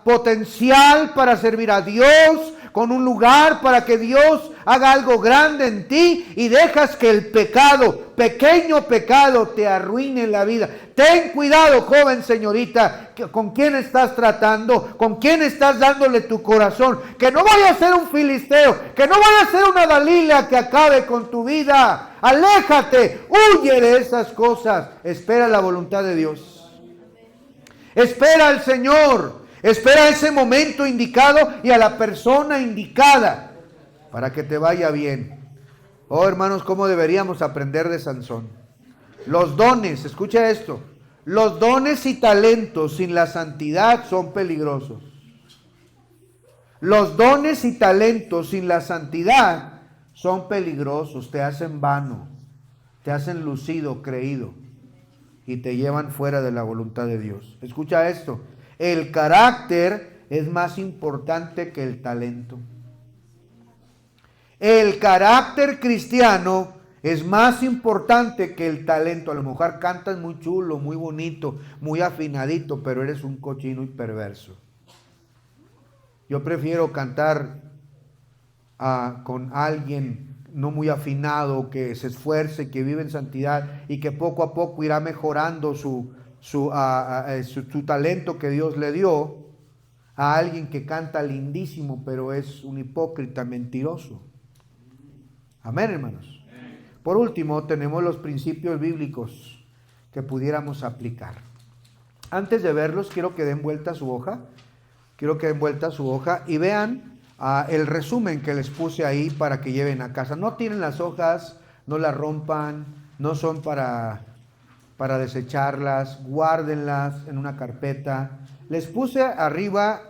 potencial para servir a Dios, con un lugar para que Dios haga algo grande en ti, y dejas que el pecado, pequeño pecado, te arruine la vida. Ten cuidado, joven, señorita, con quién estás tratando, con quién estás dándole tu corazón. Que no vaya a ser un filisteo, que no vaya a ser una Dalila que acabe con tu vida. Aléjate, huye de esas cosas. Espera la voluntad de Dios. Espera al Señor. Espera ese momento indicado y a la persona indicada para que te vaya bien. Oh hermanos, ¿cómo deberíamos aprender de Sansón? Los dones, escucha esto, los dones y talentos sin la santidad son peligrosos. Los dones y talentos sin la santidad son peligrosos, te hacen vano, te hacen lucido, creído, y te llevan fuera de la voluntad de Dios. Escucha esto. El carácter es más importante que el talento. El carácter cristiano es más importante que el talento. A lo mejor cantas muy chulo, muy bonito, muy afinadito, pero eres un cochino y perverso. Yo prefiero cantar con alguien no muy afinado, que se esfuerce, que vive en santidad y que poco a poco irá mejorando su talento que Dios le dio, a alguien que canta lindísimo pero es un hipócrita mentiroso. Amén, hermanos. Por último, tenemos los principios bíblicos que pudiéramos aplicar. Antes de verlos, quiero que den vuelta a su hoja. Y vean el resumen que les puse ahí para que lleven a casa. No tiren las hojas, no las rompan, no son para desecharlas, guárdenlas en una carpeta. Les puse arriba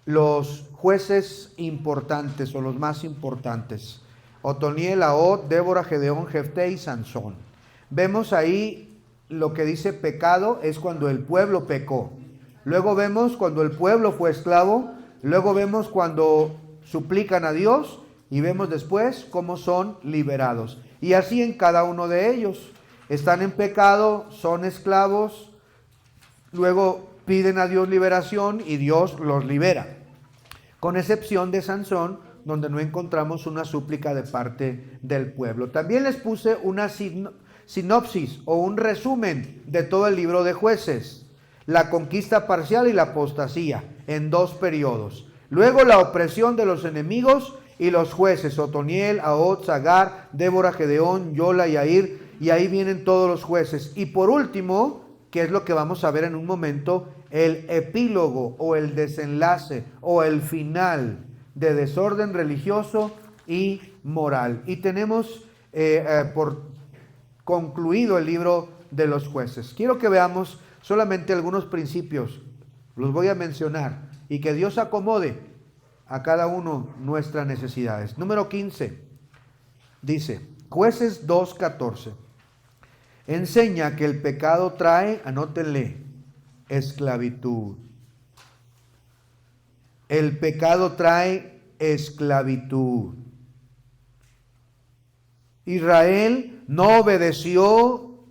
los jueces importantes o los más importantes: Otoniel, Ahod, Débora, Gedeón, Jefté y Sansón. Vemos ahí lo que dice pecado es cuando el pueblo pecó. Luego vemos cuando el pueblo fue esclavo. Luego vemos cuando suplican a Dios, y vemos después cómo son liberados. Y así en cada uno de ellos. Están en pecado, son esclavos, luego piden a Dios liberación y Dios los libera. Con excepción de Sansón, donde no encontramos una súplica de parte del pueblo. También les puse una sinopsis o un resumen de todo el libro de Jueces. La conquista parcial y la apostasía en 2 periodos. Luego la opresión de los enemigos y los jueces: Otoniel, Ahod, Sagar, Débora, Gedeón, Yola y Yair. Y ahí vienen todos los jueces. Y por último, que es lo que vamos a ver en un momento, el epílogo o el desenlace o el final de desorden religioso y moral. Y tenemos por concluido el libro de los jueces. Quiero que veamos solamente algunos principios, los voy a mencionar, y que Dios acomode a cada uno nuestras necesidades. Número 15, dice, Jueces 2:14. Enseña que el pecado trae, anótenle, esclavitud. El pecado trae esclavitud. Israel no obedeció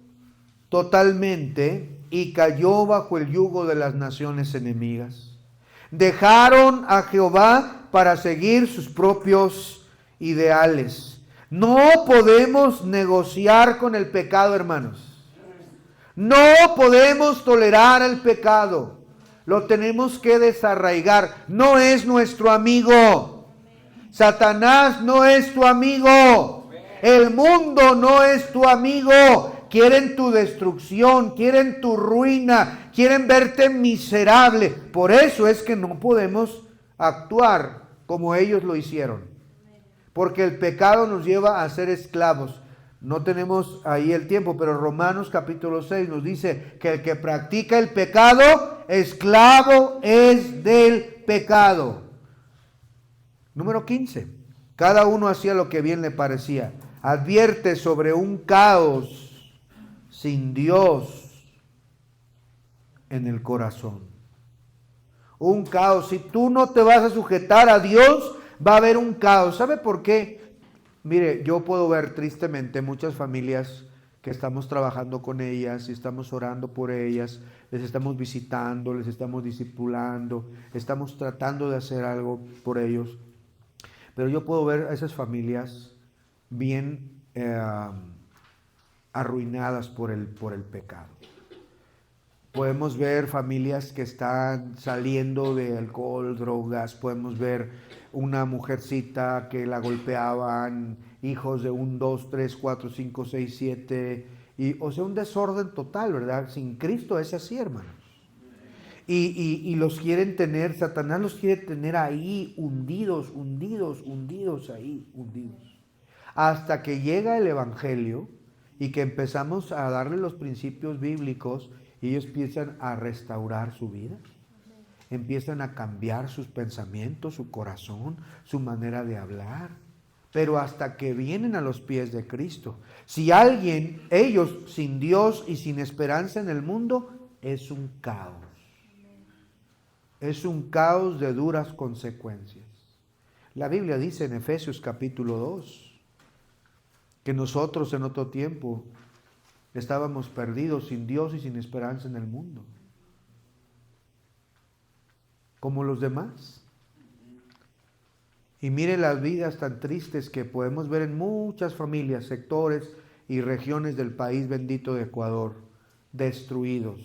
totalmente y cayó bajo el yugo de las naciones enemigas. Dejaron a Jehová para seguir sus propios ideales. No podemos negociar con el pecado, hermanos. No podemos tolerar el pecado. Lo tenemos que desarraigar. No es nuestro amigo. Satanás no es tu amigo. El mundo no es tu amigo. Quieren tu destrucción, quieren tu ruina, quieren verte miserable. Por eso es que no podemos actuar como ellos lo hicieron. Porque el pecado nos lleva a ser esclavos. No tenemos ahí el tiempo, pero Romanos capítulo 6 nos dice que el que practica el pecado, esclavo es del pecado. Número 15. Cada uno hacía lo que bien le parecía. Advierte sobre un caos sin Dios en el corazón. Un caos. Si tú no te vas a sujetar a Dios, va a haber un caos. ¿Sabe por qué? Mire, yo puedo ver tristemente muchas familias que estamos trabajando con ellas y estamos orando por ellas, les estamos visitando, les estamos discipulando, estamos tratando de hacer algo por ellos. Pero yo puedo ver a esas familias bien arruinadas por el pecado. Podemos ver familias que están saliendo de alcohol, drogas. Podemos ver una mujercita que la golpeaban, hijos de 1, 2, 3, 4, 5, 6, 7. O sea, un desorden total, ¿verdad? Sin Cristo es así, hermanos. Y los quieren tener, Satanás los quiere tener ahí, hundidos ahí, hundidos. Hasta que llega el Evangelio y que empezamos a darle los principios bíblicos y ellos empiezan a restaurar su vida. Empiezan a cambiar sus pensamientos, su corazón, su manera de hablar. Pero hasta que vienen a los pies de Cristo. Si ellos sin Dios y sin esperanza en el mundo, es un caos. Es un caos de duras consecuencias. La Biblia dice en Efesios capítulo 2 que nosotros en otro tiempo estábamos perdidos sin Dios y sin esperanza en el mundo. Como los demás. Y mire las vidas tan tristes que podemos ver en muchas familias, sectores y regiones del país bendito de Ecuador, destruidos,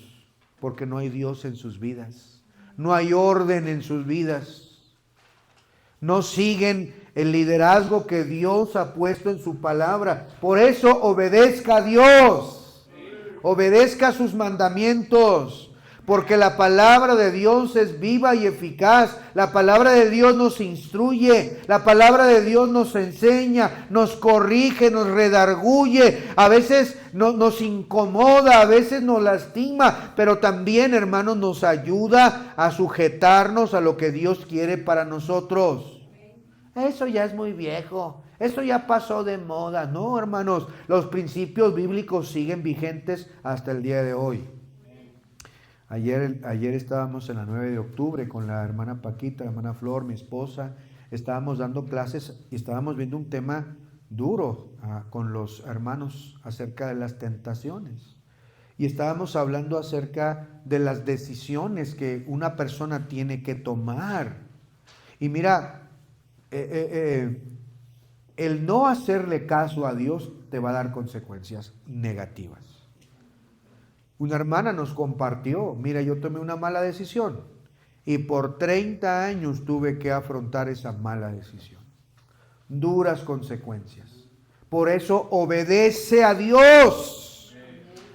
porque no hay Dios en sus vidas. No hay orden en sus vidas. No siguen el liderazgo que Dios ha puesto en su palabra. Por eso obedezca a Dios. Obedezca sus mandamientos. Porque la palabra de Dios es viva y eficaz. La palabra de Dios nos instruye. La palabra de Dios nos enseña, nos corrige, nos redarguye. A veces nos incomoda, a veces nos lastima. Pero también, hermanos, nos ayuda a sujetarnos a lo que Dios quiere para nosotros. Eso ya es muy viejo. Eso ya pasó de moda. No, hermanos, los principios bíblicos siguen vigentes hasta el día de hoy. Ayer estábamos en la 9 de octubre con la hermana Paquita, la hermana Flor, mi esposa. Estábamos dando clases y estábamos viendo un tema duro con los hermanos acerca de las tentaciones. Y estábamos hablando acerca de las decisiones que una persona tiene que tomar. Y mira, el no hacerle caso a Dios te va a dar consecuencias negativas. Una hermana nos compartió, mira, yo tomé una mala decisión y por 30 años tuve que afrontar esa mala decisión. Duras consecuencias. Por eso obedece a Dios.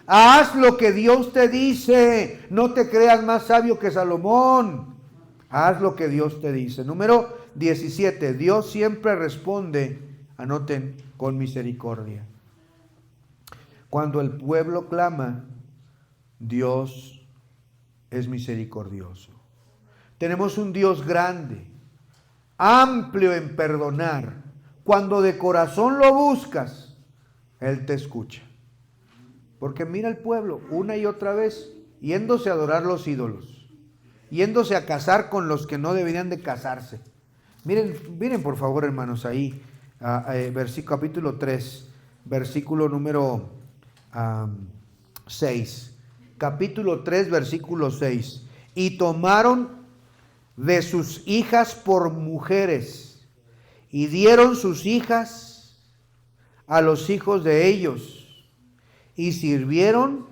Haz lo que Dios te dice. No te creas más sabio que Salomón. Haz lo que Dios te dice. Número 17. Dios siempre responde, anoten, con misericordia. Cuando el pueblo clama, Dios es misericordioso. Tenemos un Dios grande, amplio en perdonar. Cuando de corazón lo buscas, Él te escucha. Porque mira el pueblo una y otra vez yéndose a adorar los ídolos. yéndose a casar con los que no deberían de casarse. Miren por favor, hermanos, ahí, capítulo 3, versículo número 6. Capítulo 3, versículo 6. Y tomaron de sus hijas por mujeres, y dieron sus hijas a los hijos de ellos, y sirvieron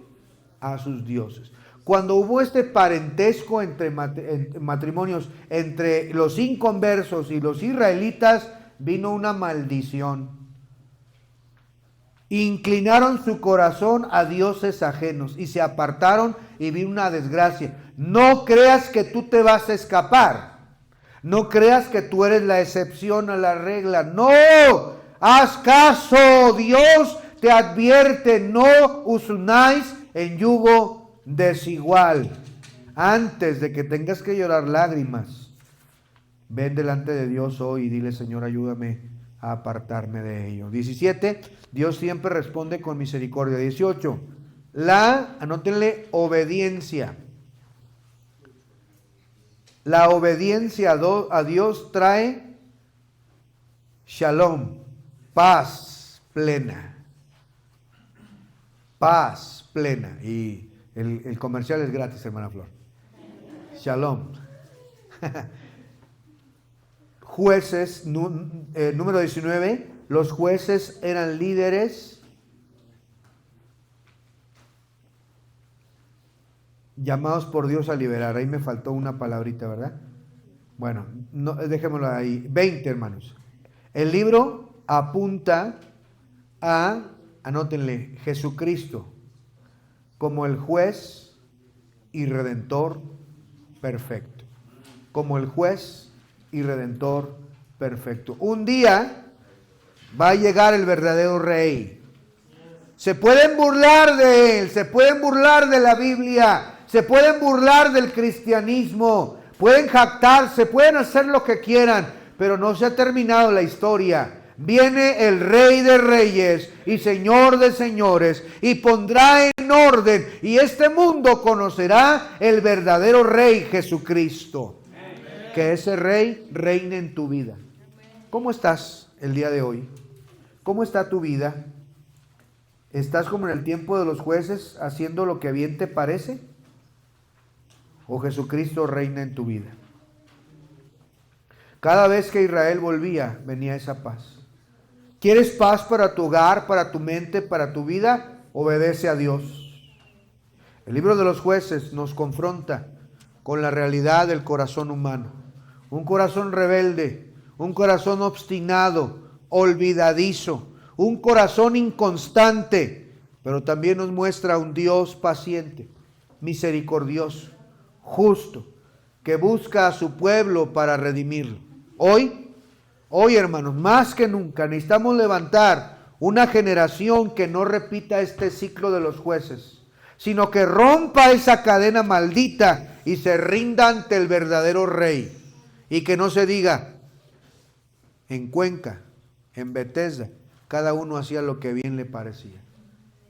a sus dioses. Cuando hubo este parentesco entre matrimonios entre los inconversos y los israelitas, vino una maldición. Inclinaron su corazón a dioses ajenos y se apartaron, y vino una desgracia. No creas que tú te vas a escapar. No creas que tú eres la excepción a la regla. No, haz caso. Dios te advierte, no os unáis en yugo desigual. Antes de que tengas que llorar lágrimas, ven delante de Dios hoy y dile: Señor, ayúdame a apartarme de ello. 17, Dios siempre responde con misericordia. 18, anótenle, obediencia. La obediencia a Dios trae shalom, paz plena. Paz plena. Y el comercial es gratis, hermana Flor. Shalom. Jueces, número 19, los jueces eran líderes llamados por Dios a liberar. Ahí me faltó una palabrita, ¿verdad? Bueno, no, dejémoslo ahí. 20, hermanos. El libro apunta anótenle, Jesucristo como el juez y redentor perfecto. Como el juez y redentor perfecto. Un día va a llegar el verdadero rey. Se pueden burlar de él, se pueden burlar de la Biblia, se pueden burlar del cristianismo, pueden jactarse, pueden hacer lo que quieran, pero no se ha terminado la historia. Viene el Rey de Reyes y Señor de Señores y pondrá en orden, y este mundo conocerá el verdadero Rey Jesucristo. Que ese Rey reine en tu vida. ¿Cómo estás el día de hoy? ¿Cómo está tu vida? ¿Estás como en el tiempo de los jueces, haciendo lo que bien te parece? ¿O Jesucristo reina en tu vida? Cada vez que Israel volvía, venía esa paz. ¿Quieres paz para tu hogar, para tu mente, para tu vida? Obedece a Dios. El libro de los jueces nos confronta con la realidad del corazón humano. Un corazón rebelde, un corazón obstinado, olvidadizo, un corazón inconstante, pero también nos muestra un Dios paciente, misericordioso, justo, que busca a su pueblo para redimirlo. Hoy, hermanos, más que nunca necesitamos levantar una generación que no repita este ciclo de los jueces, sino que rompa esa cadena maldita y se rinda ante el verdadero Rey. Y que no se diga, en Cuenca, en Bethesda, cada uno hacía lo que bien le parecía,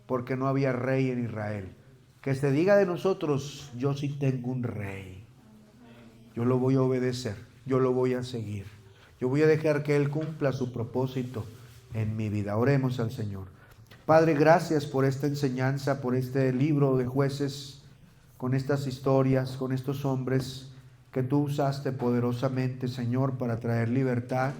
porque no había rey en Israel. Que se diga de nosotros: yo sí tengo un rey, yo lo voy a obedecer, yo lo voy a seguir, yo voy a dejar que Él cumpla su propósito en mi vida. Oremos al Señor. Padre, gracias por esta enseñanza, por este libro de Jueces, con estas historias, con estos hombres que tú usaste poderosamente, Señor, para traer libertad.